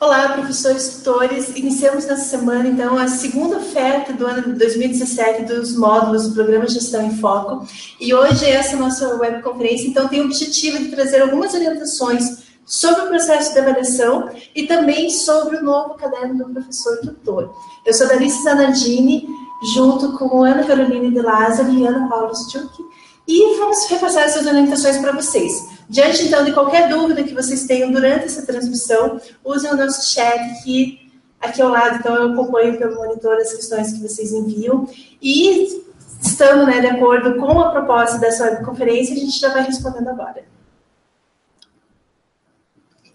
Olá, professores, tutores. Iniciamos nessa semana, então, a segunda oferta do ano de 2017 dos módulos do Programa Gestão em Foco. E hoje essa nossa webconferência, então, tem o objetivo de trazer algumas orientações sobre o processo de avaliação e também sobre o novo caderno do professor tutor. Eu sou Darice Zanardini, junto com Ana Caroline de Lázaro e Ana Paula Stuck, e vamos repassar essas orientações para vocês. Diante, então, de qualquer dúvida que vocês tenham durante essa transmissão, usem o nosso chat aqui ao lado, então eu acompanho pelo monitor as questões que vocês enviam, e estamos, de acordo com a proposta dessa webconferência, a gente já vai respondendo agora.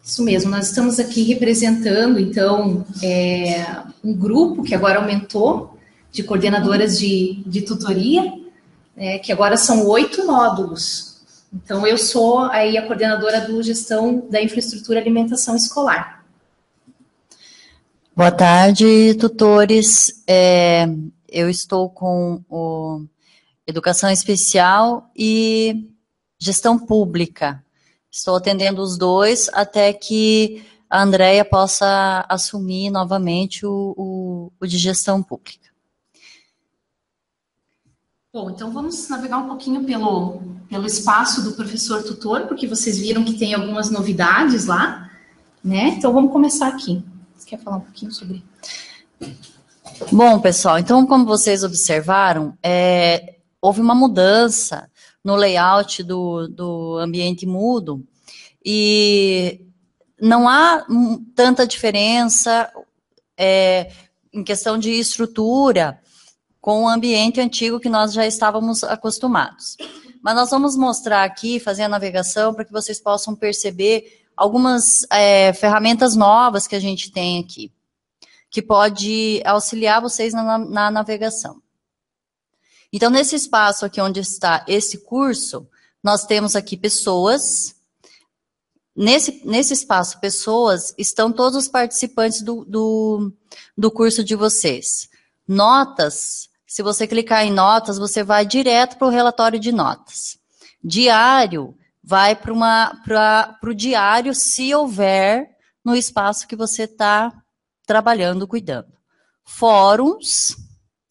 Isso mesmo, nós estamos aqui representando, então, um grupo que agora aumentou, de coordenadoras de tutoria, que agora são 8 módulos. Então, eu sou aí a coordenadora do Gestão da Infraestrutura e Alimentação Escolar. Boa tarde, tutores. Eu estou com o Educação Especial e Gestão Pública. Estou atendendo os dois até que a Andréia possa assumir novamente o de Gestão Pública. Bom, então vamos navegar um pouquinho pelo espaço do professor tutor, porque vocês viram que tem algumas novidades lá, né? Então vamos começar aqui. Você quer falar um pouquinho sobre? Bom, pessoal, então como vocês observaram, houve uma mudança no layout do ambiente Moodle e não há tanta diferença em questão de estrutura com o ambiente antigo que nós já estávamos acostumados. Mas nós vamos mostrar aqui, fazer a navegação, para que vocês possam perceber algumas ferramentas novas que a gente tem aqui, que pode auxiliar vocês na navegação. Então, nesse espaço aqui onde está esse curso, nós temos aqui pessoas. Nesse espaço, pessoas, estão todos os participantes do curso de vocês. Notas. Se você clicar em notas, você vai direto para o relatório de notas. Diário, vai para o diário, se houver, no espaço que você está trabalhando, cuidando. Fóruns,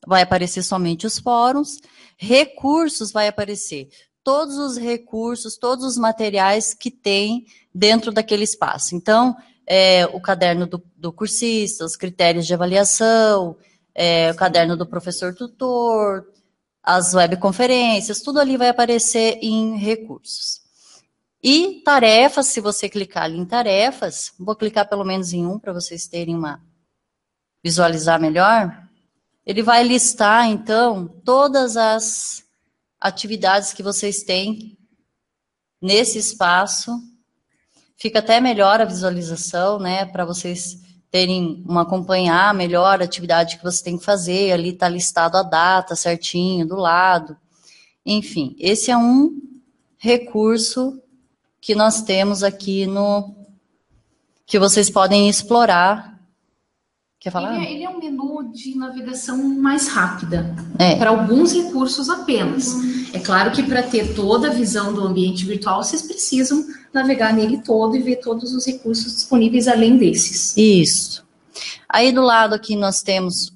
vai aparecer somente os fóruns. Recursos, vai aparecer todos os recursos, todos os materiais que tem dentro daquele espaço. Então, o caderno do cursista, os critérios de avaliação, o caderno do professor tutor, as webconferências, tudo ali vai aparecer em recursos. E tarefas, se você clicar ali em tarefas, vou clicar pelo menos em um para vocês terem visualizar melhor, ele vai listar, então, todas as atividades que vocês têm nesse espaço. Fica até melhor a visualização, né, para vocês terem acompanhar melhor a atividade que você tem que fazer, ali está listado a data certinho do lado. Enfim, esse é um recurso que nós temos aqui que vocês podem explorar. Quer falar? Ele é um menu de navegação mais rápida, para alguns recursos apenas. É claro que para ter toda a visão do ambiente virtual, vocês precisam navegar nele todo e ver todos os recursos disponíveis além desses. Isso. Aí do lado aqui nós temos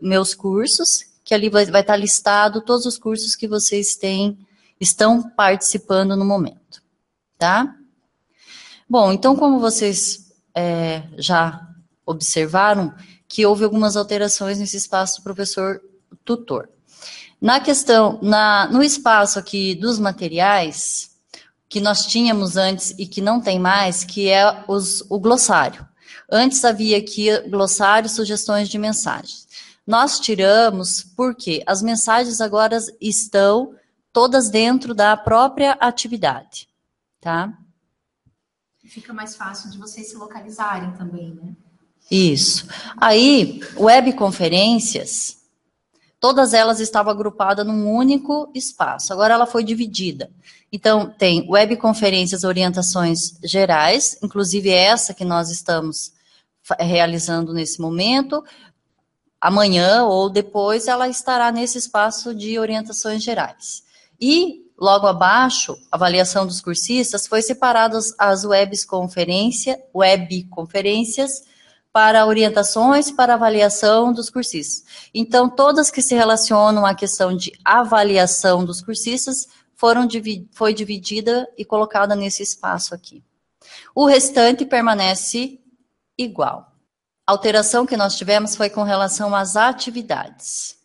meus cursos, que ali vai estar listado todos os cursos que vocês estão participando no momento, tá? Bom, então como vocês já observaram, que houve algumas alterações nesse espaço do professor tutor. No espaço aqui dos materiais, que nós tínhamos antes e que não tem mais, que é o glossário. Antes havia aqui glossário, sugestões de mensagens. Nós tiramos porque as mensagens agora estão todas dentro da própria atividade, tá? Fica mais fácil de vocês se localizarem também, né? Isso. Aí, webconferências, todas elas estavam agrupadas num único espaço. Agora ela foi dividida. Então, tem webconferências, orientações gerais, inclusive essa que nós estamos realizando nesse momento. Amanhã ou depois ela estará nesse espaço de orientações gerais. E logo abaixo, avaliação dos cursistas, foi separadas as webconferências para orientações para avaliação dos cursistas. Então, todas que se relacionam à questão de avaliação dos cursistas foi dividida e colocada nesse espaço aqui. O restante permanece igual. A alteração que nós tivemos foi com relação às atividades.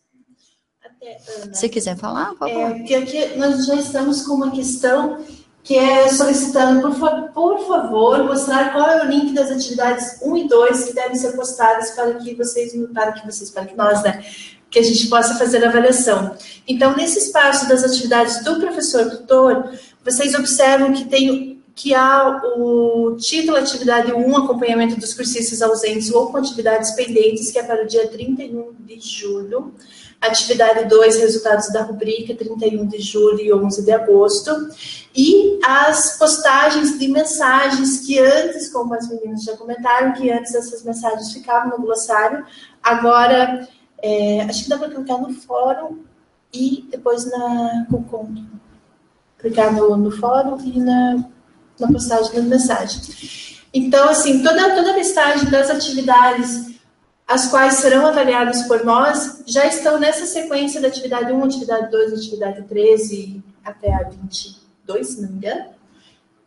Ana, se quiser falar, por favor. Porque aqui nós já estamos com uma questão que é solicitando, por favor, mostrar qual é o link das atividades 1 e 2 que devem ser postadas para que nós, né, que a gente possa fazer a avaliação. Então, nesse espaço das atividades do professor tutor, vocês observam que há o título atividade 1, acompanhamento dos cursistas ausentes ou com atividades pendentes, que é para o dia 31 de julho. Atividade 2, resultados da rubrica, 31 de julho e 11 de agosto. E as postagens de mensagens que antes, como as meninas já comentaram, que antes essas mensagens ficavam no glossário, agora, acho que dá para clicar no fórum e depois clicar no fórum e na postagem das mensagens. Então, assim, toda a listagem das atividades as quais serão avaliadas por nós, já estão nessa sequência da atividade 1, atividade 2, atividade 13, até a 22, se não me engano.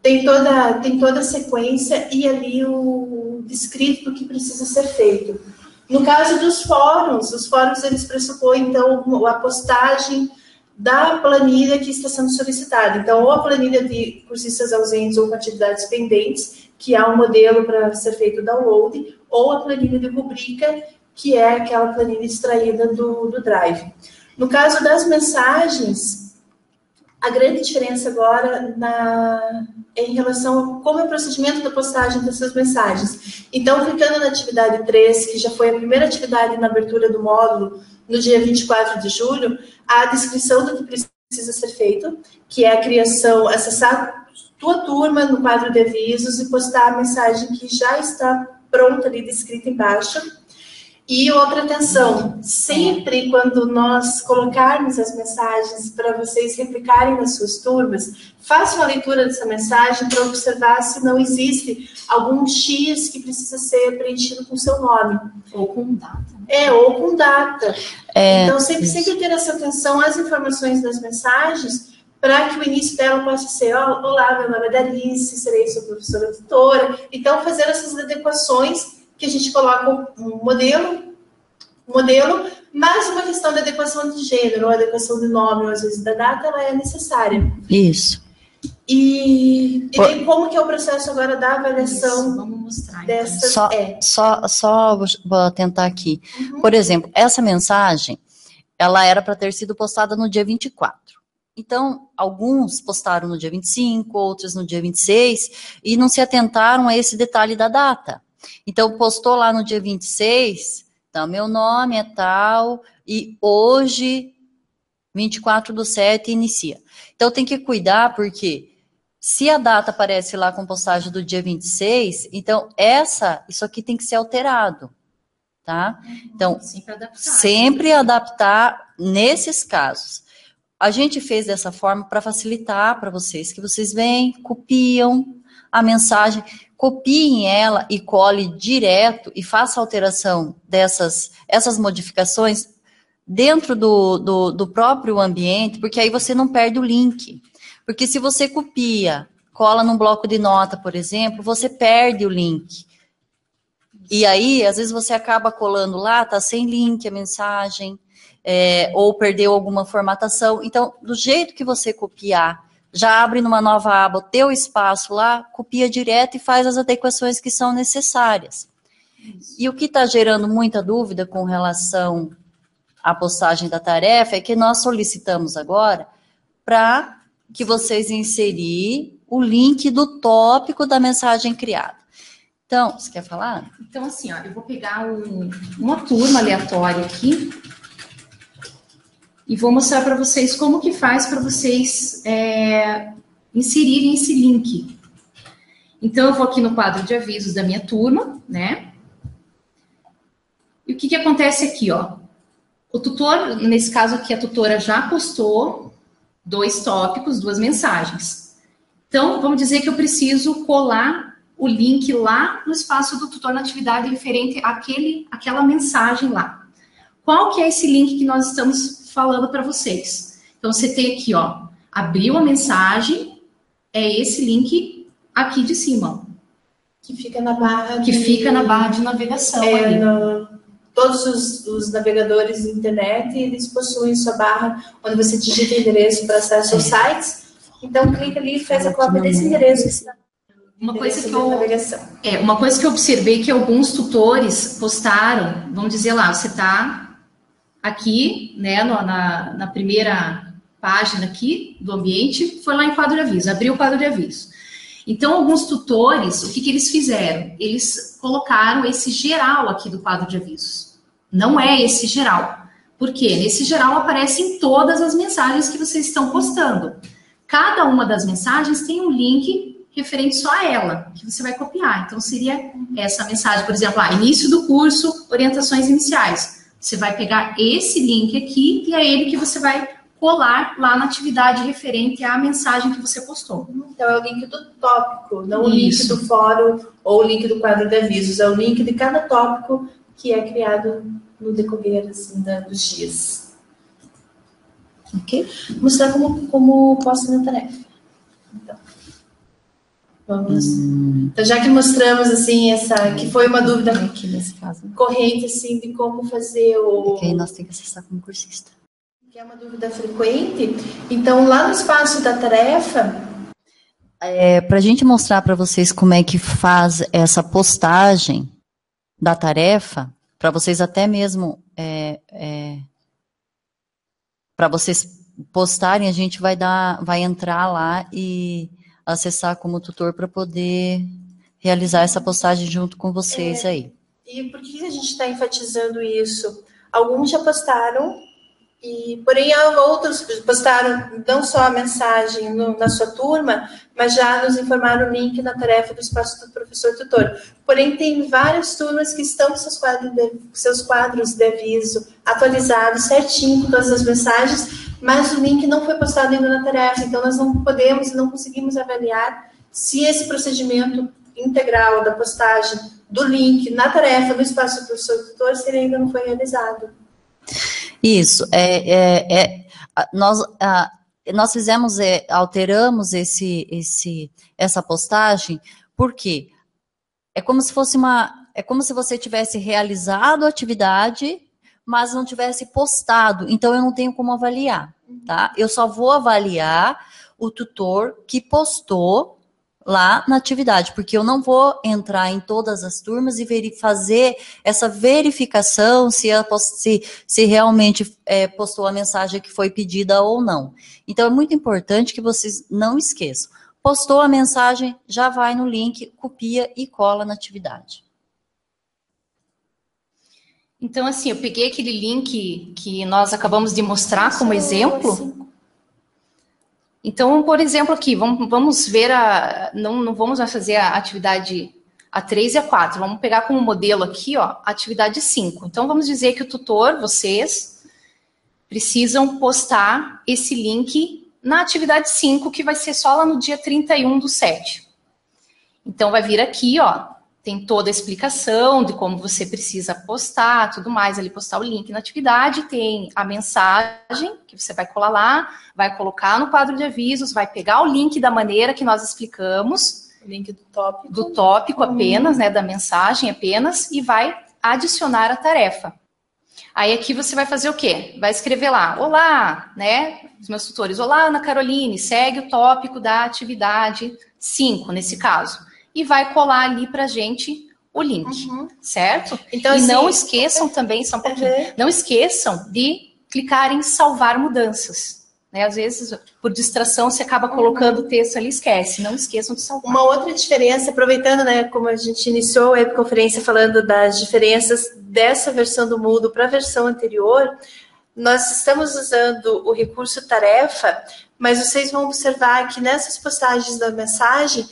Tem toda a sequência e ali o descrito do que precisa ser feito. No caso dos fóruns, os fóruns eles pressupõem, então, a postagem da planilha que está sendo solicitada. Então, ou a planilha de cursistas ausentes ou com atividades pendentes, que há um modelo para ser feito o download, ou a planilha de rubrica, que é aquela planilha extraída do Drive. No caso das mensagens, a grande diferença agora é em relação a como é o procedimento da postagem dessas mensagens. Então, clicando na atividade 3, que já foi a primeira atividade na abertura do módulo, no dia 24 de julho, há a descrição do que precisa ser feito, que é a criação, acessar tua turma no quadro de avisos e postar a mensagem que já está pronta ali, descrita embaixo. E outra atenção, sempre quando nós colocarmos as mensagens para vocês replicarem nas suas turmas, façam a leitura dessa mensagem para observar se não existe algum X que precisa ser preenchido com seu nome. Ou com data. Ou com data. Então, sempre ter essa atenção às informações das mensagens, para que o início dela possa ser, olá, meu nome é Darice, serei sua professora tutora. Então, fazer essas adequações que a gente coloca um modelo, mas uma questão de adequação de gênero, ou adequação de nome, ou às vezes da data, ela é necessária. Isso. E como que é o processo agora da avaliação? Isso, vamos mostrar. Dessas... Só vou tentar aqui. Uhum. Por exemplo, essa mensagem, ela era para ter sido postada no dia 24. Então, alguns postaram no dia 25, outros no dia 26, e não se atentaram a esse detalhe da data. Então, postou lá no dia 26, então, meu nome é tal, e hoje, 24/7, inicia. Então, tem que cuidar, porque se a data aparece lá com postagem do dia 26, então, isso aqui tem que ser alterado, tá? Então, sempre adaptar nesses casos. A gente fez dessa forma para facilitar para vocês, que vocês vêm, copiam a mensagem, copiem ela e cole direto e faça a alteração essas modificações dentro do próprio ambiente, porque aí você não perde o link. Porque se você copia, cola num bloco de nota, por exemplo, você perde o link. E aí, às vezes você acaba colando lá, tá sem link a mensagem, ou perdeu alguma formatação. Então, do jeito que você copiar, já abre numa nova aba o teu espaço lá, copia direto e faz as adequações que são necessárias. E o que está gerando muita dúvida com relação à postagem da tarefa é que nós solicitamos agora para que vocês inserirem o link do tópico da mensagem criada. Então, você quer falar? Então, assim, eu vou pegar uma turma aleatória aqui e vou mostrar para vocês como que faz para vocês inserirem esse link. Então, eu vou aqui no quadro de avisos da minha turma, né? E o que acontece aqui, ó? O tutor, nesse caso aqui, a tutora já postou, 2 tópicos, 2 mensagens. Então, vamos dizer que eu preciso colar o link lá no espaço do tutor na atividade referente àquela mensagem lá. Qual que é esse link que nós estamos falando para vocês? Então, você tem aqui, ó, abriu a mensagem, é esse link aqui de cima. Que fica na barra de navegação. Todos os navegadores de internet, eles possuem sua barra, onde você digita o endereço para acesso aos sites. Então, clica ali e faz a cópia desse endereço que está. Uma coisa que eu observei que alguns tutores postaram, vamos dizer lá, você está aqui, né, na primeira página aqui do ambiente, foi lá em quadro de aviso, abriu o quadro de aviso. Então, alguns tutores, o que eles fizeram? Eles colocaram esse geral aqui do quadro de avisos. Não é esse geral. Por quê? Nesse geral aparecem todas as mensagens que vocês estão postando. Cada uma das mensagens tem um link referente só a ela, que você vai copiar. Então, seria essa mensagem, por exemplo, início do curso, orientações iniciais. Você vai pegar esse link aqui e é ele que você vai colar lá na atividade referente à mensagem que você postou. Então, é o link do tópico, não o link do fórum ou o link do quadro de avisos. É o link de cada tópico que é criado no decorrer assim, dos dias. Ok? Vou mostrar como posta na tarefa. Então, vamos. Então, já que mostramos assim que foi uma dúvida aqui nesse caso, corrente assim de como fazer o. Porque aí nós temos que acessar como cursista. Que é uma dúvida frequente. Então, lá no espaço da tarefa, para a gente mostrar para vocês como é que faz essa postagem da tarefa, para vocês até mesmo para vocês postarem, a gente vai entrar lá e acessar como tutor para poder realizar essa postagem junto com vocês aí. E por que a gente está enfatizando isso? Alguns já postaram, porém outros postaram não só a mensagem na sua turma, mas já nos informaram o link na tarefa do espaço do professor tutor. Porém, tem várias turmas que estão com seus quadros de aviso atualizados, certinho, com todas as mensagens, mas o link não foi postado ainda na tarefa, então nós não podemos e não conseguimos avaliar se esse procedimento integral da postagem do link na tarefa do espaço do professor tutor, se ele ainda não foi realizado. Isso, nós fizemos, alteramos essa postagem, porque é como se você tivesse realizado a atividade, mas não tivesse postado, então eu não tenho como avaliar, tá? Eu só vou avaliar o tutor que postou lá na atividade, porque eu não vou entrar em todas as turmas e fazer essa verificação se realmente postou a mensagem que foi pedida ou não. Então, é muito importante que vocês não esqueçam. Postou a mensagem, já vai no link, copia e cola na atividade. Então, assim, eu peguei aquele link que nós acabamos de mostrar como exemplo. Então, por exemplo, aqui, vamos ver não vamos fazer a atividade A3 e A4, vamos pegar como modelo aqui, ó, a atividade 5. Então, vamos dizer que o tutor, vocês, precisam postar esse link na atividade 5, que vai ser só lá no dia 31/7. Então, vai vir aqui, ó, tem toda a explicação de como você precisa postar, tudo mais, ali postar o link na atividade, tem a mensagem que você vai colar lá, vai colocar no quadro de avisos, vai pegar o link da maneira que nós explicamos, o link do tópico apenas, né, da mensagem apenas, e vai adicionar a tarefa. Aí aqui você vai fazer o quê? Vai escrever lá, olá, né, os meus tutores, olá, Ana Caroline, segue o tópico da atividade 5, nesse caso. E vai colar ali pra gente o link, certo? Então, e assim, não esqueçam também, só um pouquinho, não esqueçam de clicar em salvar mudanças. Né? Às vezes, por distração, você acaba colocando o texto ali e esquece. Não esqueçam de salvar. Uma outra diferença, aproveitando, né, como a gente iniciou a webconferência falando das diferenças dessa versão do Moodle para a versão anterior, nós estamos usando o recurso tarefa, mas vocês vão observar que nessas postagens da mensagem,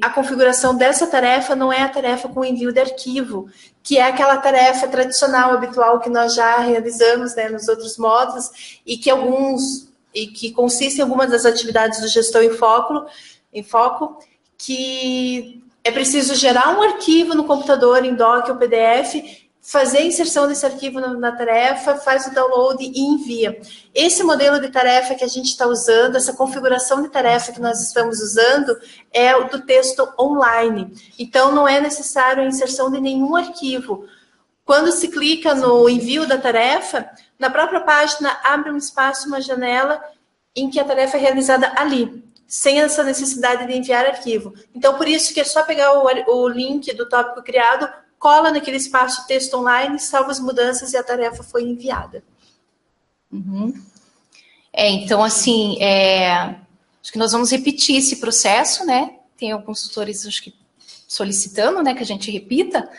a configuração dessa tarefa não é a tarefa com envio de arquivo, que é aquela tarefa tradicional, habitual, que nós já realizamos, né, nos outros módulos, e que consiste em algumas das atividades do Gestão em Foco, que é preciso gerar um arquivo no computador, em doc ou PDF, fazer a inserção desse arquivo na tarefa, faz o download e envia. Esse modelo de tarefa que a gente está usando, essa configuração de tarefa que nós estamos usando, é o do texto online. Então, não é necessário a inserção de nenhum arquivo. Quando se clica no envio da tarefa, na própria página abre um espaço, uma janela, em que a tarefa é realizada ali, sem essa necessidade de enviar arquivo. Então, por isso que é só pegar o link do tópico criado, cola naquele espaço texto online, salva as mudanças e a tarefa foi enviada. Uhum. Então, assim, acho que nós vamos repetir esse processo, né? Tem alguns tutores, acho que, solicitando, né, que a gente repita.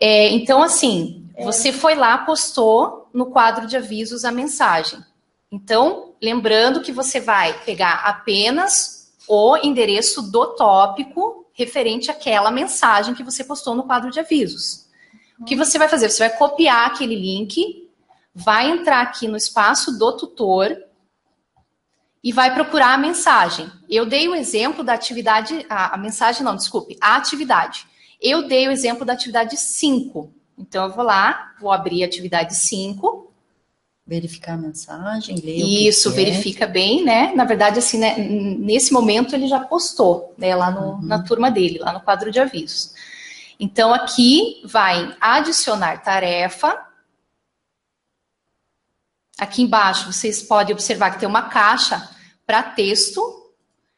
Então, assim, você foi lá, postou no quadro de avisos a mensagem. Então, lembrando que você vai pegar apenas o endereço do tópico referente àquela mensagem que você postou no quadro de avisos. O que você vai fazer? Você vai copiar aquele link, vai entrar aqui no espaço do tutor e vai procurar a mensagem. Eu dei o exemplo da atividade, a atividade. Eu dei o exemplo da atividade 5. Então, eu vou lá, vou abrir a atividade 5. Verificar a mensagem, ler Isso, verifica bem, né? Na verdade, assim, né, nesse momento ele já postou, né, lá na turma dele, lá no quadro de avisos. Então, aqui vai adicionar tarefa. Aqui embaixo, vocês podem observar que tem uma caixa para texto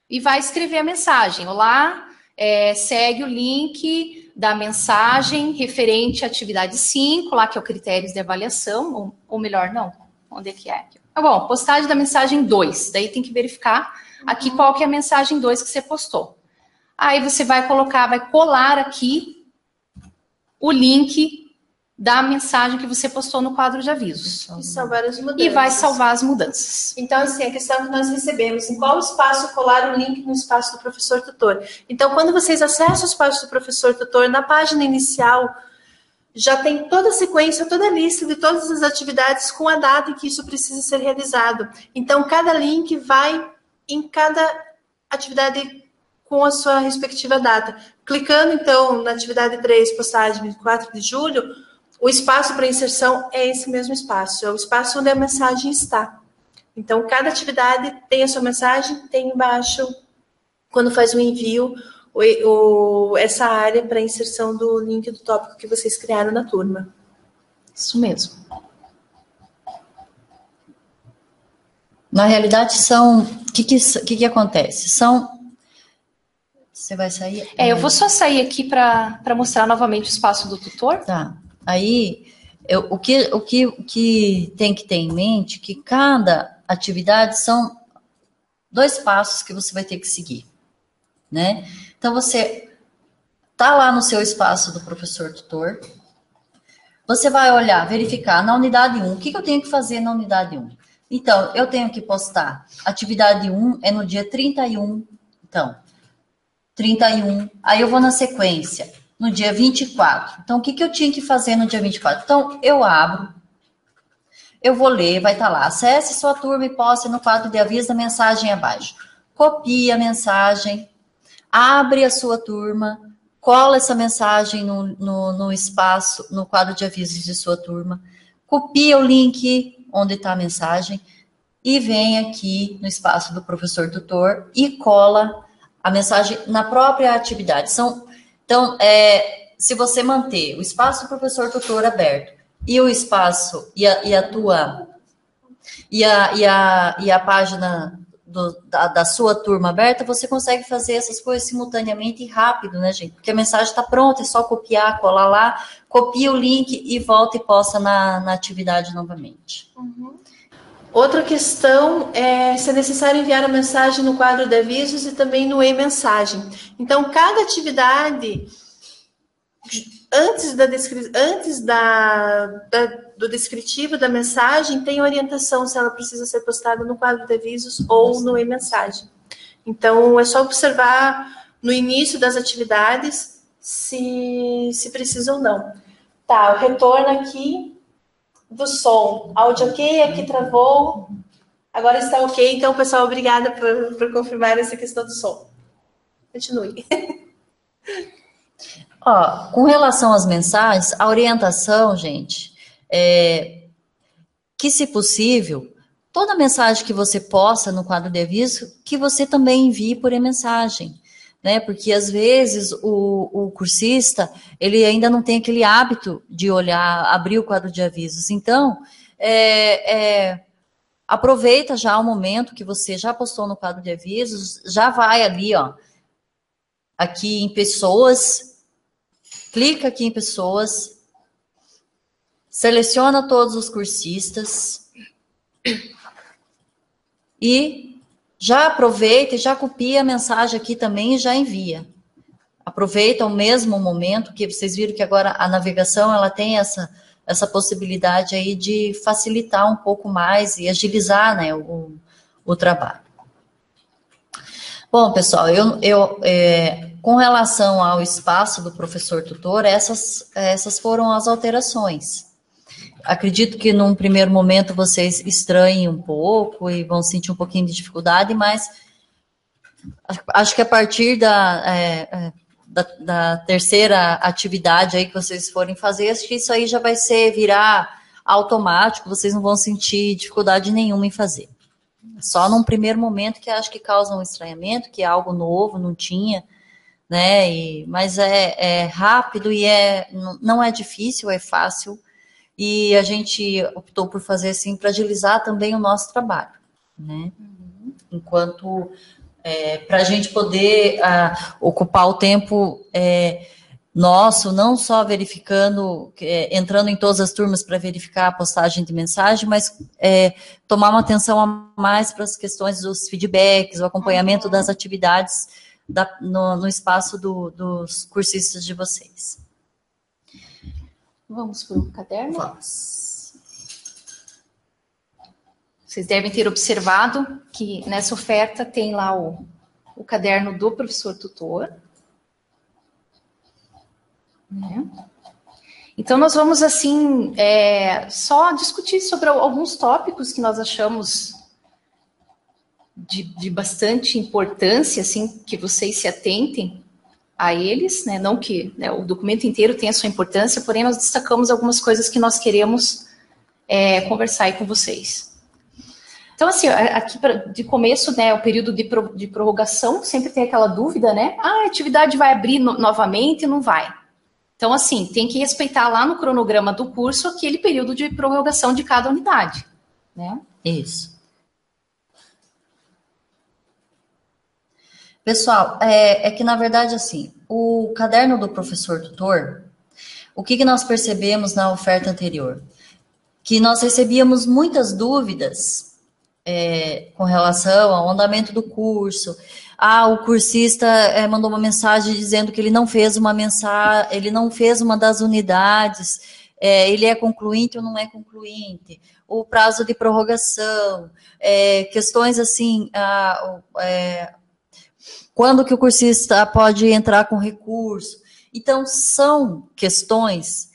e vai escrever a mensagem. Olá, segue o link da mensagem referente à atividade 5, lá que é o critérios de avaliação, ou melhor, não. Onde é que é? Bom, postagem da mensagem 2. Daí tem que verificar aqui qual que é a mensagem 2 que você postou. Aí você vai colar aqui o link da mensagem que você postou no quadro de avisos. E salvar as mudanças. E vai salvar as mudanças. Então, assim, a questão que nós recebemos, em qual espaço colar o link no espaço do professor tutor. Então, quando vocês acessam o espaço do professor tutor, na página inicial, já tem toda a sequência, toda a lista de todas as atividades com a data em que isso precisa ser realizado. Então, cada link vai em cada atividade com a sua respectiva data. Clicando, então, na atividade 3, postagem 24 de julho, o espaço para inserção é esse mesmo espaço, é o espaço onde a mensagem está. Então, cada atividade tem a sua mensagem, tem embaixo, quando faz o envio, essa área para inserção do link do tópico que vocês criaram na turma. Isso mesmo. Na realidade, são... O que acontece? Você vai sair? Eu vou só sair aqui para mostrar novamente o espaço do tutor. Tá. Aí, o que tem que ter em mente é que cada atividade são 2 passos que você vai ter que seguir, né? Então, você tá lá no seu espaço do professor tutor, você vai olhar, verificar na unidade 1, o que eu tenho que fazer na unidade 1? Então, eu tenho que postar, atividade 1 é no dia 31, então, 31, aí eu vou na sequência, no dia 24. Então, o que eu tinha que fazer no dia 24? Então, eu abro, eu vou ler, vai estar lá, acesse sua turma e poste no quadro de aviso da mensagem abaixo. Copie a mensagem, abre a sua turma, cola essa mensagem no espaço, no quadro de avisos de sua turma, copia o link onde está a mensagem e vem aqui no espaço do professor tutor e cola a mensagem na própria atividade. Então, se você manter o espaço do professor tutor aberto e o espaço e a página da sua turma aberta, você consegue fazer essas coisas simultaneamente e rápido, né, gente? Porque a mensagem está pronta, é só copiar, colar lá, copia o link e volta e posta na atividade novamente. Uhum. Outra questão é se é necessário enviar a mensagem no quadro de avisos e também no e-mensagem. Então, cada atividade, antes do descritivo da mensagem, tem orientação se ela precisa ser postada no quadro de avisos ou no e-mensagem. Então, é só observar no início das atividades se precisa ou não. Tá, o retorno aqui do som. Áudio ok, aqui travou. Agora está ok. Então, pessoal, obrigada por confirmar essa questão do som. Continue. Ó, com relação às mensagens, a orientação, gente, que, se possível, toda mensagem que você posta no quadro de aviso, que você também envie por e-mensagem, né? Porque, às vezes, o cursista, ele ainda não tem aquele hábito de olhar, abrir o quadro de avisos. Então, aproveita já o momento que você já postou no quadro de avisos, já vai ali, ó, aqui em pessoas, clica aqui em pessoas, seleciona todos os cursistas e já aproveita e já copia a mensagem aqui também e já envia. Aproveita o mesmo momento, que vocês viram que agora a navegação ela tem essa possibilidade aí de facilitar um pouco mais e agilizar, né, o trabalho. Bom, pessoal, com relação ao espaço do professor tutor, essas foram as alterações. Acredito que num primeiro momento vocês estranhem um pouco e vão sentir um pouquinho de dificuldade, mas acho que a partir da terceira atividade aí que vocês forem fazer, acho que isso aí já vai virar automático, vocês não vão sentir dificuldade nenhuma em fazer. Só num primeiro momento que acho que causa um estranhamento, que é algo novo, não tinha, né? Mas é rápido e não é difícil, é fácil. E a gente optou por fazer assim para agilizar também o nosso trabalho, né? Enquanto para a gente poder ocupar o tempo nosso, não só verificando, entrando em todas as turmas para verificar a postagem de mensagem, mas tomar uma atenção a mais para as questões dos feedbacks, o acompanhamento das atividades no espaço dos cursistas de vocês. Vamos para o caderno? Vamos. Vocês devem ter observado que nessa oferta tem lá o caderno do professor tutor. Né? Então, nós vamos, assim, só discutir sobre alguns tópicos que nós achamos de bastante importância, assim, que vocês se atentem a eles, né? Não que, né, o documento inteiro tenha a sua importância, porém nós destacamos algumas coisas que nós queremos conversar aí com vocês. Então, assim, aqui de começo, né, o período de prorrogação, sempre tem aquela dúvida, né? A atividade vai abrir novamente e não vai. Então, assim, tem que respeitar lá no cronograma do curso aquele período de prorrogação de cada unidade, né? Isso. Pessoal, é que, na verdade, assim, o caderno do professor tutor, o que nós percebemos na oferta anterior? Que nós recebíamos muitas dúvidas com relação ao andamento do curso. O cursista mandou uma mensagem dizendo que ele não fez uma das unidades, ele é concluinte ou não é concluinte, o prazo de prorrogação, questões assim, quando que o cursista pode entrar com recurso. Então, são questões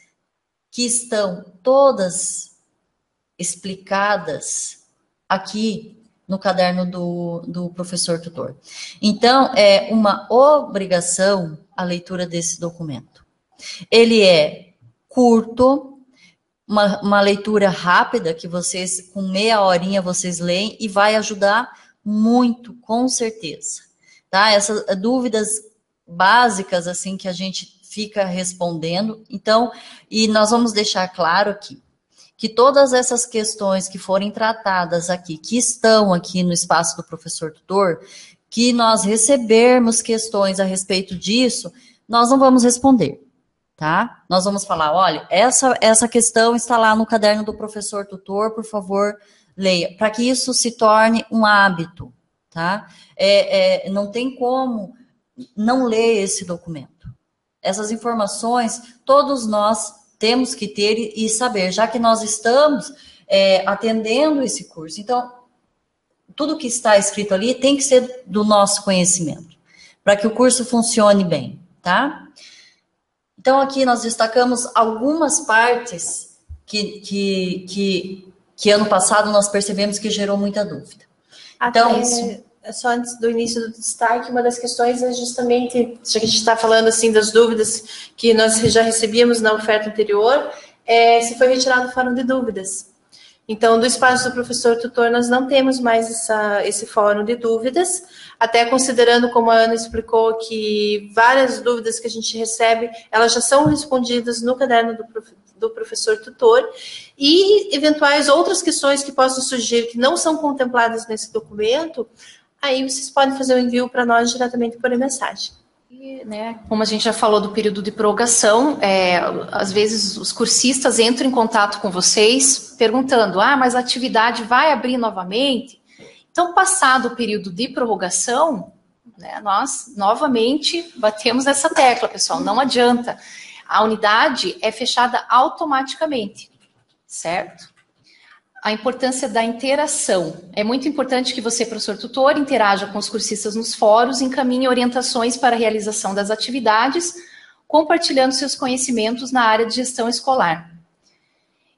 que estão todas explicadas aqui no caderno do professor tutor. Então, é uma obrigação a leitura desse documento. Ele é curto, uma leitura rápida, que vocês, com meia horinha, vocês leem, e vai ajudar muito, com certeza. Tá? Essas dúvidas básicas, assim, que a gente fica respondendo. Então, e nós vamos deixar claro aqui, que todas essas questões que forem tratadas aqui, que estão aqui no espaço do professor tutor, que nós recebermos questões a respeito disso, nós não vamos responder, tá? Nós vamos falar, olha, essa questão está lá no caderno do professor tutor, por favor, leia, para que isso se torne um hábito, tá? Não tem como não ler esse documento. Essas informações, todos nós temos que ter e saber, já que nós estamos atendendo esse curso. Então, tudo que está escrito ali tem que ser do nosso conhecimento, para que o curso funcione bem, tá? Então, aqui nós destacamos algumas partes que ano passado nós percebemos que gerou muita dúvida. Então, só antes do início do destaque, uma das questões é justamente, já que a gente está falando assim das dúvidas que nós já recebíamos na oferta anterior, se foi retirado o fórum de dúvidas. Então, do espaço do professor tutor, nós não temos mais esse fórum de dúvidas, até considerando, como a Ana explicou, que várias dúvidas que a gente recebe, elas já são respondidas no caderno do professor tutor, e eventuais outras questões que possam surgir que não são contempladas nesse documento, aí vocês podem fazer o envio para nós diretamente por mensagem. E, né, como a gente já falou do período de prorrogação, às vezes os cursistas entram em contato com vocês perguntando, mas a atividade vai abrir novamente? Então, passado o período de prorrogação, né, nós novamente batemos nessa tecla, pessoal, não adianta. A unidade é fechada automaticamente, certo? A importância da interação. É muito importante que você, professor tutor, interaja com os cursistas nos fóruns, encaminhe orientações para a realização das atividades, compartilhando seus conhecimentos na área de gestão escolar.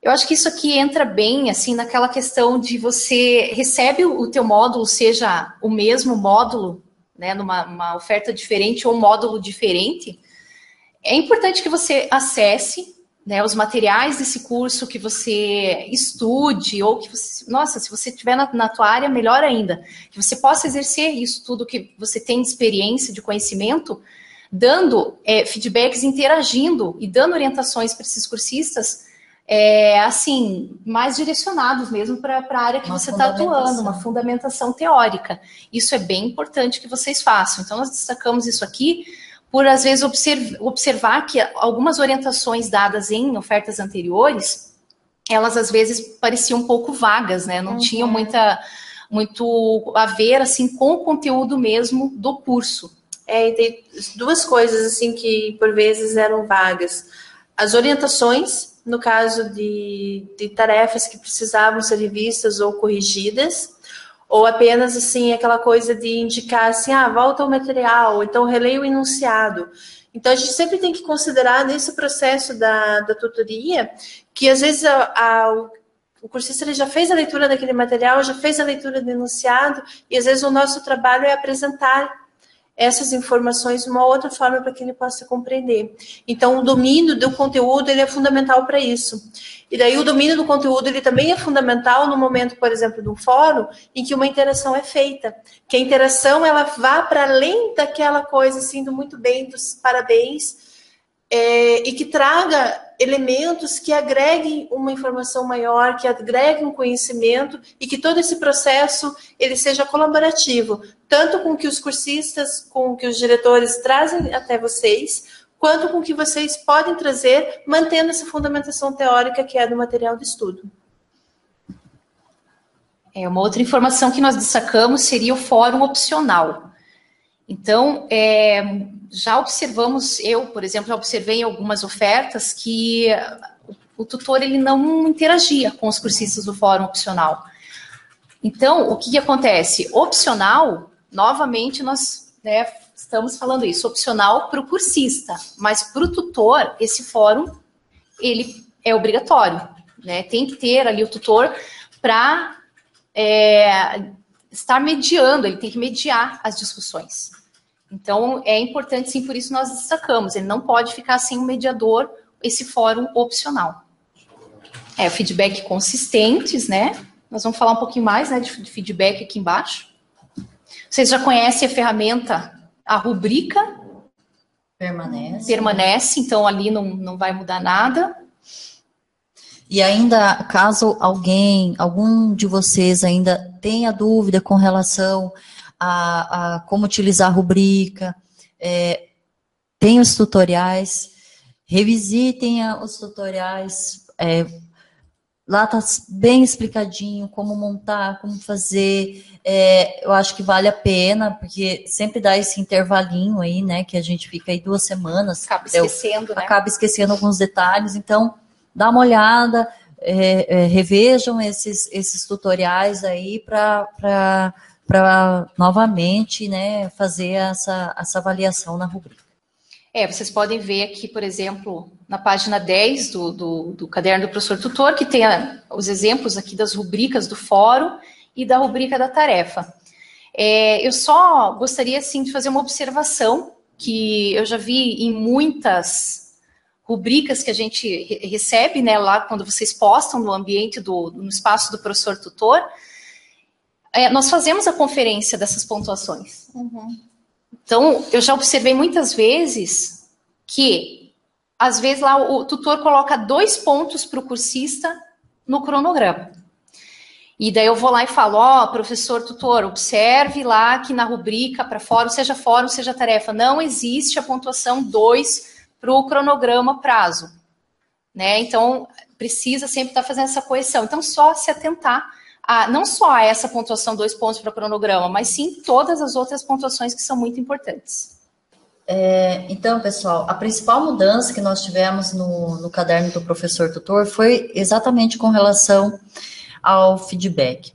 Eu acho que isso aqui entra bem, assim, naquela questão de você recebe o teu módulo, seja o mesmo módulo, né, numa oferta diferente ou um módulo diferente. É importante que você acesse, né, os materiais desse curso, que você estude, ou que você, nossa, se você estiver na tua área, melhor ainda, que você possa exercer isso tudo que você tem de experiência, de conhecimento, dando feedbacks, interagindo e dando orientações para esses cursistas, assim, mais direcionados mesmo para a área que você está atuando, uma fundamentação teórica. Isso é bem importante que vocês façam. Então, nós destacamos isso aqui, por, às vezes, observar que algumas orientações dadas em ofertas anteriores, elas, às vezes, pareciam um pouco vagas, né? Não tinham muito a ver, assim, com o conteúdo mesmo do curso. E tem duas coisas, assim, que, por vezes, eram vagas. As orientações, no caso de tarefas que precisavam ser revistas ou corrigidas, ou apenas, assim, aquela coisa de indicar, assim, volta ao material, ou então releia o enunciado. Então, a gente sempre tem que considerar nesse processo da tutoria, que às vezes o cursista ele já fez a leitura daquele material, já fez a leitura do enunciado, e às vezes o nosso trabalho é apresentar essas informações de uma outra forma para que ele possa compreender. Então, o domínio do conteúdo ele é fundamental para isso. E daí o domínio do conteúdo ele também é fundamental no momento, por exemplo, de um fórum em que uma interação é feita. Que a interação ela vá para além daquela coisa assim, do muito bem, dos parabéns, e que traga elementos que agreguem uma informação maior, que agreguem um conhecimento e que todo esse processo ele seja colaborativo, tanto com o que os cursistas, com o que os diretores trazem até vocês, quanto com o que vocês podem trazer, mantendo essa fundamentação teórica que é do material de estudo. Uma outra informação que nós destacamos seria o fórum opcional. Então, já observamos, eu, por exemplo, já observei em algumas ofertas que o tutor ele não interagia com os cursistas do fórum opcional. Então, o que acontece? Opcional, novamente, nós estamos falando isso, opcional para o cursista, mas para o tutor, esse fórum, ele é obrigatório, né? Tem que ter ali o tutor para estar mediando, ele tem que mediar as discussões. Então, é importante, sim, por isso nós destacamos, ele não pode ficar sem um mediador, esse fórum opcional. Feedback consistentes, né? Nós vamos falar um pouquinho mais, né, de feedback aqui embaixo. Vocês já conhecem a ferramenta, a rubrica? Permanece, então ali não vai mudar nada. E ainda, caso algum de vocês ainda tenha dúvida com relação a como utilizar a rubrica, tem os tutoriais, revisitem os tutoriais, lá está bem explicadinho como montar, como fazer, eu acho que vale a pena, porque sempre dá esse intervalinho aí, né, que a gente fica aí 2 semanas. Acaba esquecendo, né? Acaba esquecendo alguns detalhes, então dá uma olhada, revejam esses tutoriais aí para novamente, né, fazer essa avaliação na rubrica. Vocês podem ver aqui, por exemplo, na página 10 do caderno do professor tutor, que tem os exemplos aqui das rubricas do fórum e da rubrica da tarefa. Eu só gostaria, assim, de fazer uma observação que eu já vi em muitas rubricas que a gente recebe, né, lá quando vocês postam no ambiente, no espaço do professor tutor. Nós fazemos a conferência dessas pontuações. Uhum. Então, eu já observei muitas vezes que, às vezes, lá o tutor coloca 2 pontos para o cursista no cronograma. E daí eu vou lá e falo, professor tutor, observe lá que na rubrica para fórum, seja tarefa, não existe a pontuação 2 para o cronograma prazo. Né? Então, precisa sempre estar fazendo essa correção. Então, só se atentar não só a essa pontuação 2 pontos para cronograma, mas sim todas as outras pontuações que são muito importantes. Então, pessoal, a principal mudança que nós tivemos no caderno do professor tutor foi exatamente com relação ao feedback.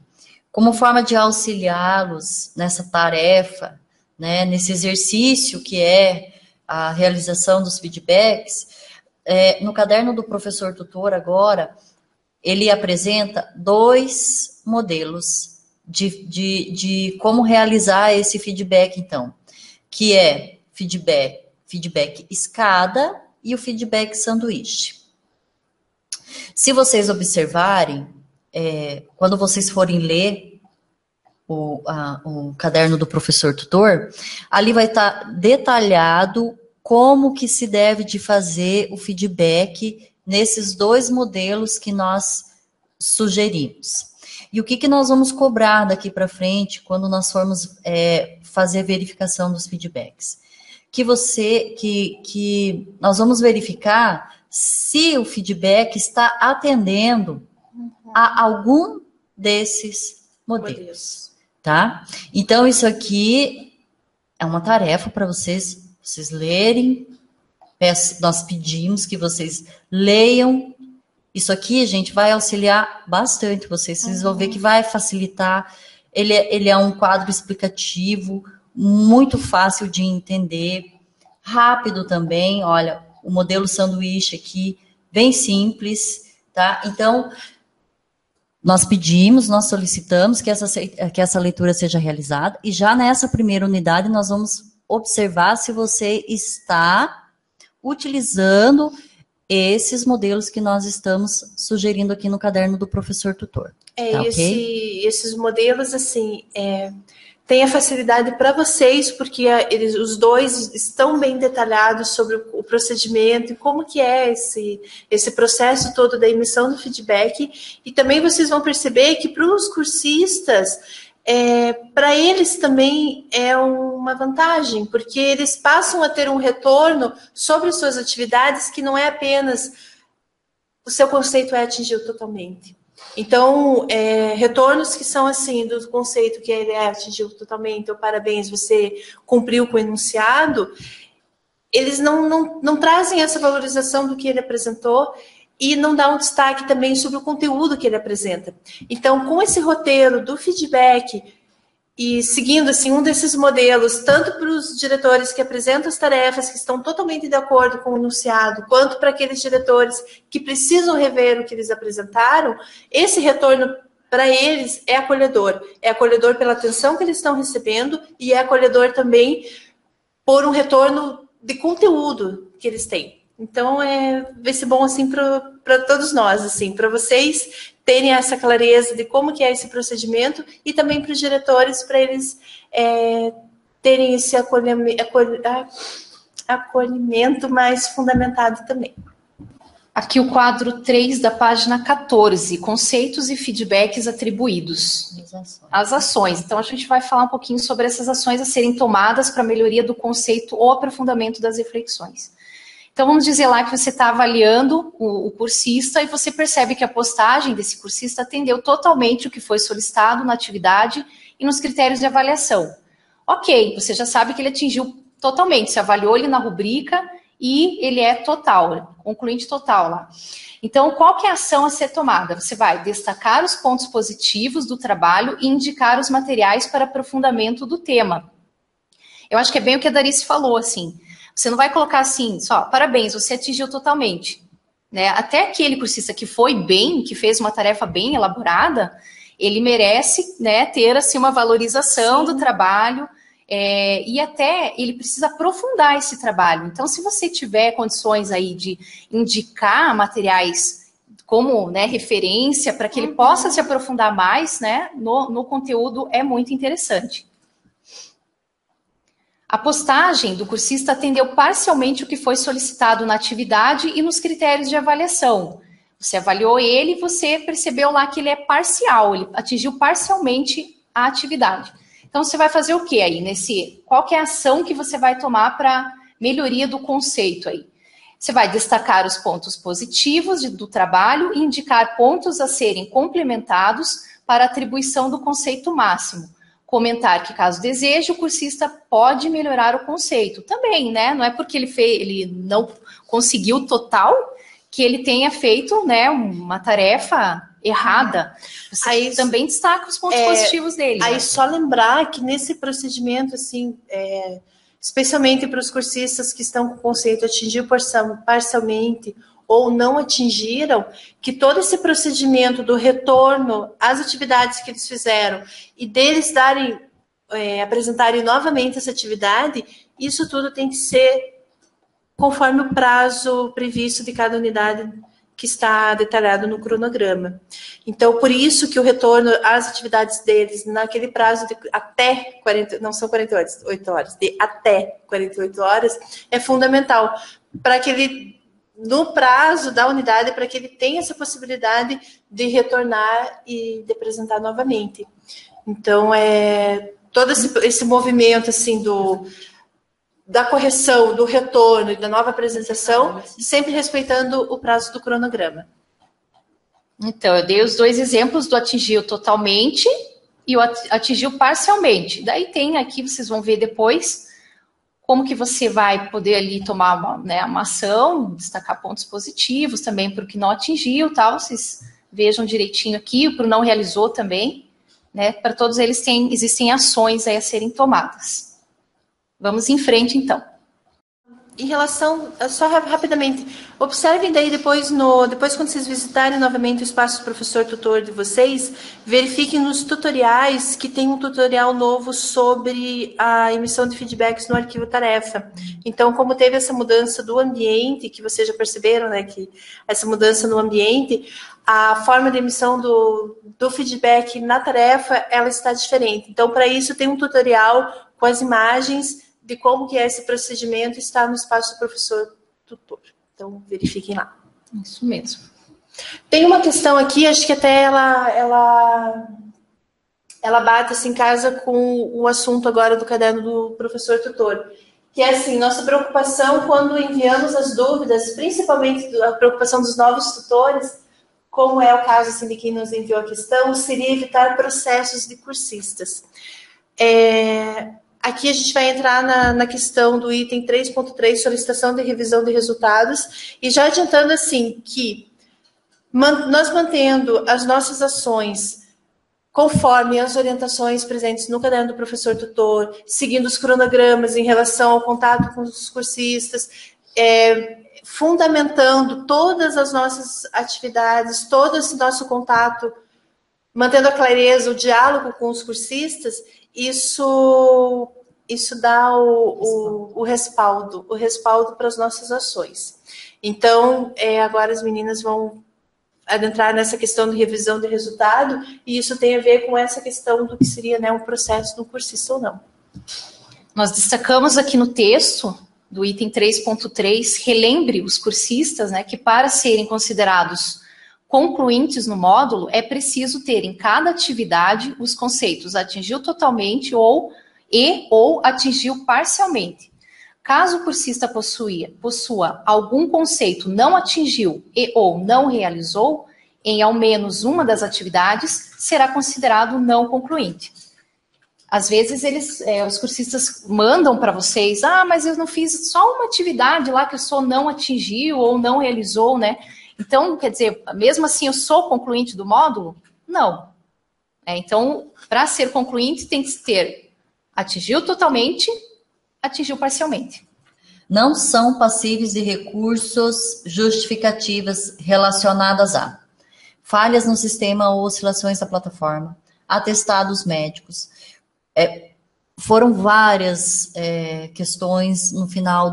Como forma de auxiliá-los nessa tarefa, né, nesse exercício que é a realização dos feedbacks, no caderno do professor tutor agora, ele apresenta 2 modelos de como realizar esse feedback, então, que é feedback escada e o feedback sanduíche. Se vocês observarem, quando vocês forem ler o caderno do professor tutor, ali vai estar detalhado como que se deve de fazer o feedback nesses 2 modelos que nós sugerimos. E o que nós vamos cobrar daqui para frente quando nós formos fazer a verificação dos feedbacks? Que nós vamos verificar se o feedback está atendendo a algum desses modelos, tá? Então, isso aqui é uma tarefa para vocês lerem. Nós pedimos que vocês leiam. Isso aqui, gente, vai auxiliar bastante vocês. Vocês vão ver que vai facilitar. Ele é um quadro explicativo, muito fácil de entender, rápido também. Olha, o modelo sanduíche aqui, bem simples, tá? Então, nós solicitamos que essa leitura seja realizada. E já nessa primeira unidade, nós vamos observar se você está utilizando esses modelos que nós estamos sugerindo aqui no caderno do professor tutor. Tá, okay? Esses modelos, assim, tem a facilidade para vocês, porque os 2 estão bem detalhados sobre o procedimento e como que é esse processo todo da emissão do feedback. E também vocês vão perceber que para os cursistas, para eles também é uma vantagem, porque eles passam a ter um retorno sobre suas atividades que não é apenas o seu conceito atingido totalmente. Então, retornos que são assim, do conceito que ele atingiu totalmente, ou parabéns, você cumpriu com o enunciado, eles não trazem essa valorização do que ele apresentou e não dá um destaque também sobre o conteúdo que ele apresenta. Então, com esse roteiro do feedback e seguindo assim, um desses modelos, tanto para os diretores que apresentam as tarefas que estão totalmente de acordo com o enunciado, quanto para aqueles diretores que precisam rever o que eles apresentaram, esse retorno para eles é acolhedor. É acolhedor pela atenção que eles estão recebendo e é acolhedor também por um retorno de conteúdo que eles têm. Então, vai ser bom assim para todos nós, assim, para vocês terem essa clareza de como que é esse procedimento e também para os diretores, para eles terem esse acolhimento mais fundamentado também. Aqui o quadro 3 da página 14, conceitos e feedbacks atribuídos. As ações. Então, a gente vai falar um pouquinho sobre essas ações a serem tomadas para a melhoria do conceito ou aprofundamento das reflexões. Então, vamos dizer lá que você está avaliando o cursista e você percebe que a postagem desse cursista atendeu totalmente o que foi solicitado na atividade e nos critérios de avaliação. Ok, você já sabe que ele atingiu totalmente, você avaliou ele na rubrica e ele é total, concluinte total lá. Então, qual que é a ação a ser tomada? Você vai destacar os pontos positivos do trabalho e indicar os materiais para aprofundamento do tema. Eu acho que é bem o que a Darice falou, assim. Você não vai colocar assim, só, parabéns, você atingiu totalmente. Né? Até aquele cursista que foi bem, que fez uma tarefa bem elaborada, ele merece, né, ter assim, uma valorização do trabalho, e até ele precisa aprofundar esse trabalho. Então, se você tiver condições aí de indicar materiais como, né, referência para que ele possa se aprofundar mais, né, no conteúdo, é muito interessante. A postagem do cursista atendeu parcialmente o que foi solicitado na atividade e nos critérios de avaliação. Você avaliou ele e você percebeu lá que ele é parcial, ele atingiu parcialmente a atividade. Então, você vai fazer o que aí? Qual que é a ação que você vai tomar para melhoria do conceito aí? Você vai destacar os pontos positivos do trabalho e indicar pontos a serem complementados para a atribuição do conceito máximo. Comentar que, caso deseje, o cursista pode melhorar o conceito. Também, né? Não é porque ele não conseguiu total que ele tenha feito, né, uma tarefa errada. Você aí também destaca os pontos positivos dele. Aí, né? Só lembrar que nesse procedimento, assim, especialmente para os cursistas que estão com o conceito atingiu parcialmente ou não atingiram, que todo esse procedimento do retorno às atividades que eles fizeram e deles apresentarem novamente essa atividade, isso tudo tem que ser conforme o prazo previsto de cada unidade que está detalhado no cronograma. Então, por isso que o retorno às atividades deles, naquele prazo de até 40, não são 48 horas, de até 48 horas, é fundamental, para que ele, no prazo da unidade, para que ele tenha essa possibilidade de retornar e de apresentar novamente. Então, todo esse movimento, assim, da correção, do retorno e da nova apresentação, sempre respeitando o prazo do cronograma. Então, eu dei os dois exemplos do atingiu totalmente e o atingiu parcialmente. Daí tem aqui, vocês vão ver depois, como que você vai poder ali tomar uma ação, destacar pontos positivos também para o que não atingiu, tal. Vocês vejam direitinho aqui, para o não realizou também, né? Para todos eles existem ações aí a serem tomadas. Vamos em frente, então. Em relação, só rapidamente, observem daí depois quando vocês visitarem novamente o espaço professor tutor de vocês, verifiquem nos tutoriais que tem um tutorial novo sobre a emissão de feedbacks no arquivo tarefa. Então, como teve essa mudança do ambiente, que vocês já perceberam, né, que essa mudança no ambiente, a forma de emissão do feedback na tarefa, ela está diferente. Então, para isso, tem um tutorial com as imagens de como que é esse procedimento, está no espaço do professor tutor. Então, verifiquem lá. Isso mesmo. Tem uma questão aqui, acho que até ela bate assim, em casa com o assunto agora do caderno do professor tutor, que é assim, nossa preocupação quando enviamos as dúvidas, principalmente a preocupação dos novos tutores, como é o caso assim, de quem nos enviou a questão, seria evitar processos de cursistas. Aqui a gente vai entrar na questão do item 3.3, solicitação de revisão de resultados, e já adiantando assim que nós mantendo as nossas ações conforme as orientações presentes no caderno do professor tutor, seguindo os cronogramas em relação ao contato com os cursistas, fundamentando todas as nossas atividades, todo esse nosso contato, mantendo a clareza, o diálogo com os cursistas, isso dá o respaldo para as nossas ações. Então, agora as meninas vão adentrar nessa questão de revisão de resultado, e isso tem a ver com essa questão do que seria, né, um processo do cursista ou não. Nós destacamos aqui no texto do item 3.3, relembre os cursistas, né, que para serem considerados concluintes no módulo, é preciso ter em cada atividade os conceitos atingiu totalmente ou atingiu parcialmente. Caso o cursista possua algum conceito não atingiu ou não realizou, em ao menos uma das atividades, será considerado não concluinte. às vezes os cursistas mandam para vocês, mas eu não fiz só uma atividade lá que o senhor não atingiu ou não realizou, né? Então, quer dizer, mesmo assim eu sou concluinte do módulo? Não. Então, para ser concluinte tem que ter atingiu totalmente, atingiu parcialmente. Não são passíveis de recursos justificativas relacionadas a falhas no sistema ou oscilações da plataforma, atestados médicos. Foram várias questões no final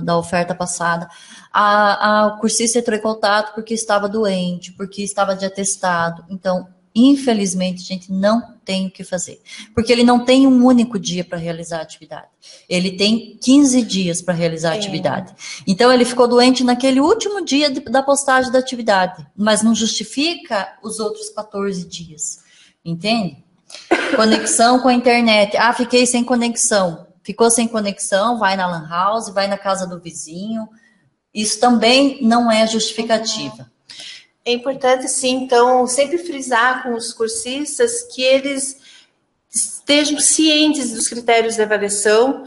da oferta passada. A cursista entrou em contato porque estava doente, porque estava de atestado. Então, infelizmente, a gente não tem o que fazer. Porque ele não tem um único dia para realizar a atividade. Ele tem 15 dias para realizar a atividade. Então, ele ficou doente naquele último dia da postagem da atividade. Mas não justifica os outros 14 dias. Entende? Conexão com a internet. Fiquei sem conexão. Ficou sem conexão, vai na lan house, vai na casa do vizinho. Isso também não é justificativa. É importante, sim, então, sempre frisar com os cursistas que eles estejam cientes dos critérios de avaliação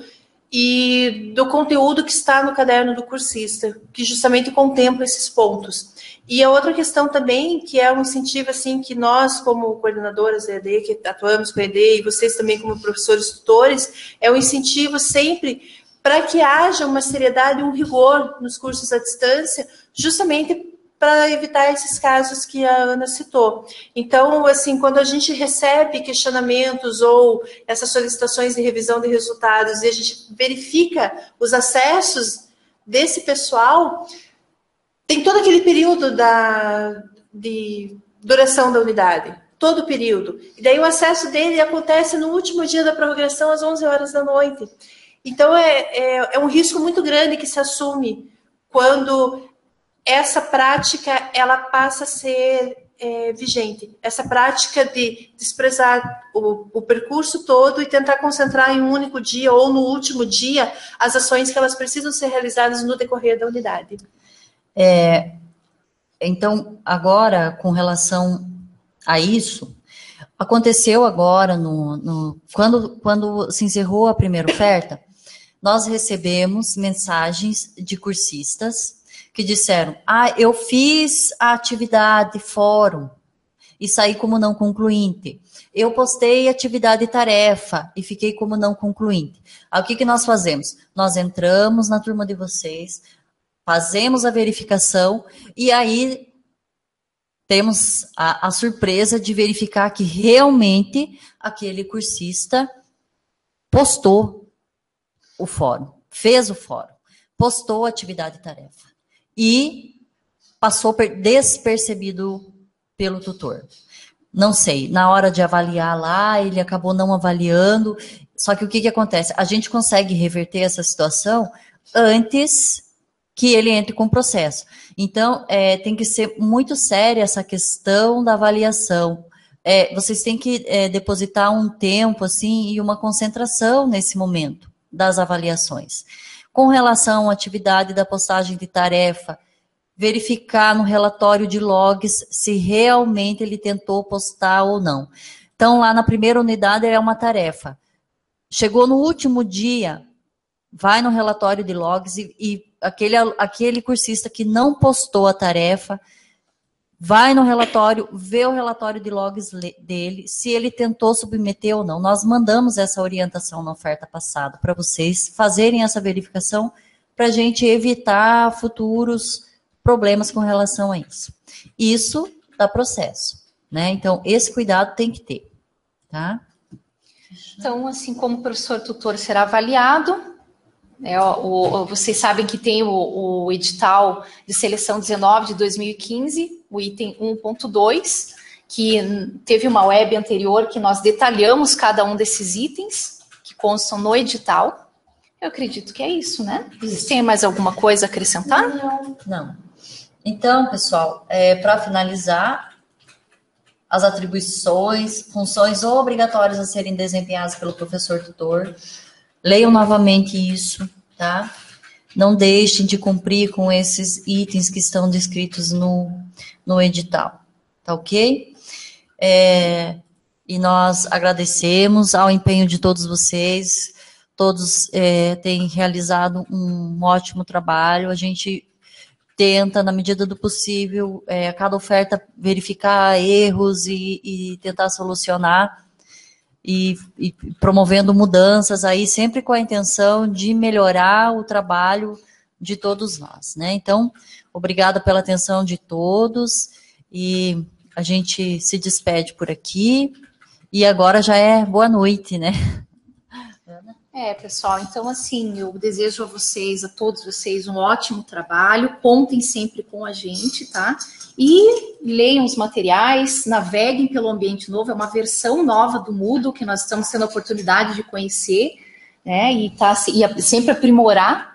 e do conteúdo que está no caderno do cursista, que justamente contempla esses pontos. E a outra questão também, que é um incentivo, assim, que nós, como coordenadoras da EAD, que atuamos com a EAD, e vocês também como professores tutores, é um incentivo sempre para que haja uma seriedade e um rigor nos cursos à distância, justamente para evitar esses casos que a Ana citou. Então, assim, quando a gente recebe questionamentos ou essas solicitações de revisão de resultados e a gente verifica os acessos desse pessoal, tem todo aquele período de duração da unidade, todo o período. E daí o acesso dele acontece no último dia da prorrogação, às 11 horas da noite. Então, é um risco muito grande que se assume quando essa prática ela passa a ser vigente. Essa prática de desprezar o percurso todo e tentar concentrar em um único dia ou no último dia as ações que elas precisam ser realizadas no decorrer da unidade. Então, agora, com relação a isso, aconteceu agora, quando se encerrou a primeira oferta, nós recebemos mensagens de cursistas que disseram, eu fiz a atividade fórum e saí como não concluinte. Eu postei atividade tarefa e fiquei como não concluinte. Aí, o que nós fazemos? Nós entramos na turma de vocês, fazemos a verificação e aí temos a surpresa de verificar que realmente aquele cursista postou o fórum, fez o fórum, postou a atividade tarefa e passou despercebido pelo tutor. Não sei, na hora de avaliar lá, ele acabou não avaliando, só que o que acontece? A gente consegue reverter essa situação antes que ele entre com o processo. Então, tem que ser muito séria essa questão da avaliação. Vocês têm que depositar um tempo, assim, e uma concentração nesse momento das avaliações. Com relação à atividade da postagem de tarefa, verificar no relatório de logs se realmente ele tentou postar ou não. Então, lá na primeira unidade é uma tarefa. Chegou no último dia, vai no relatório de logs e aquele cursista que não postou a tarefa, vai no relatório, vê o relatório de logs dele, se ele tentou submeter ou não. Nós mandamos essa orientação na oferta passada para vocês fazerem essa verificação para a gente evitar futuros problemas com relação a isso. Isso dá processo, né? Então, esse cuidado tem que ter, tá? Então, assim como o professor tutor será avaliado, vocês sabem que tem o edital de seleção 19 de 2015, o item 1.2, que teve uma web anterior que nós detalhamos cada um desses itens que constam no edital. Eu acredito que é isso, né? Vocês têm mais alguma coisa a acrescentar? Não. Então, pessoal, para finalizar, as atribuições, funções obrigatórias a serem desempenhadas pelo professor tutor. Leiam novamente isso, tá? Não deixem de cumprir com esses itens que estão descritos no edital, tá ok? e nós agradecemos ao empenho de todos vocês, todos têm realizado um ótimo trabalho, a gente tenta, na medida do possível, a cada oferta, verificar erros e tentar solucionar, e promovendo mudanças aí, sempre com a intenção de melhorar o trabalho de todos nós, né? Então, obrigada pela atenção de todos, e a gente se despede por aqui, e agora já é boa noite, né? Pessoal, então assim, eu desejo a todos vocês um ótimo trabalho, contem sempre com a gente, tá? E leiam os materiais, naveguem pelo Ambiente Novo, é uma versão nova do Moodle que nós estamos tendo a oportunidade de conhecer, né? E sempre aprimorar.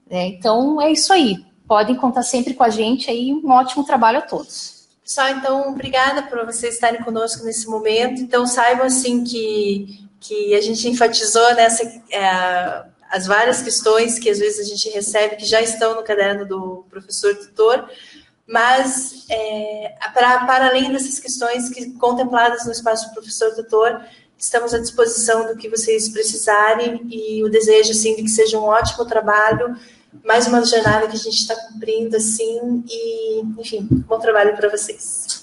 Então, é isso aí. Podem contar sempre com a gente aí, um ótimo trabalho a todos. Pessoal, então, obrigada por vocês estarem conosco nesse momento. Então, saibam, assim, que a gente enfatizou as várias questões que às vezes a gente recebe, que já estão no caderno do professor tutor, mas para além dessas questões contempladas no espaço do professor tutor, estamos à disposição do que vocês precisarem, e o desejo, assim, de que seja um ótimo trabalho, mais uma jornada que a gente está cumprindo, assim, e, enfim, bom trabalho para vocês.